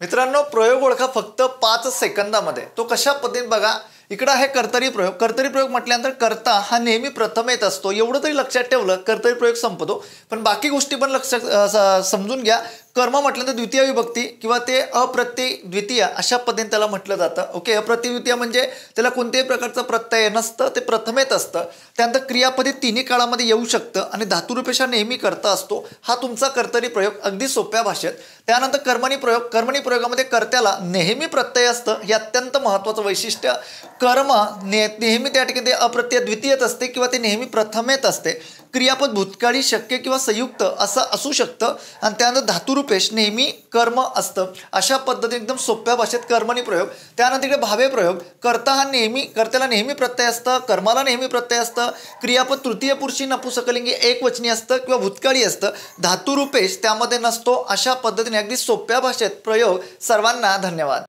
मित्रांनो, प्रयोग ओळखा फक्त 5 सेकंदामध्ये. तो कशा पद्धतीने बघा. इकडे आहे कर्तरी प्रयोग. कर्तरी प्रयोग म्हटल्यानंतर कर्ता हा नेहमी प्रथम येत असतो. एवढं तरी लक्षात ठेवलं कर्तरी प्रयोग संपतो. पण बाकी गोष्टी पण लक्षात समजून घ्या. कर्म म्हटल्यानंतर द्वितीय विभक्ती किंवा ते अप्रत्यय द्वितीय अशा पद्धतीने त्याला म्हटलं जातं. ओके, अप्रत्यय द्वितीय म्हणजे त्याला कोणत्याही प्रकारचं प्रत्यय नसतं, ते प्रथमेत असतं. त्यानंतर क्रियापदे तिन्ही काळामध्ये येऊ शकतं आणि धातुरूपेशा नेहमी कर्ता असतो. हा तुमचा कर्तरी प्रयोग अगदी सोप्या भाषेत. त्यानंतर कर्मणी प्रयोग. कर्मणी प्रयोगामध्ये कर्त्याला नेहमी प्रत्यय असतं. हे अत्यंत महत्त्वाचं वैशिष्ट्य. कर्म नेहमी त्या ठिकाणी ते अप्रत्यय द्वितीयत असते किंवा ते नेहमी प्रथमेत असते. क्रियापद भूतकाळी शक्य किंवा संयुक्त असं असू शकतं आणि त्यानंतर धातुरूपेश नेहमी कर्म असतं. अशा पद्धतीने एकदम सोप्या भाषेत कर्मणी प्रयोग. त्यानंतर इकडे भावे प्रयोग. कर्त्याला नेहमी प्रत्यय असतं, कर्माला नेहमी प्रत्यय असतं. क्रियापद तृतीय पुरुषी नपुसकलिंगी एकवचनी असतं किंवा भूतकाळी असतं. धातुरूपेश त्यामध्ये नसतो. अशा पद्धतीने अगदी सोप्या भाषेत प्रयोग. सर्वांना धन्यवाद.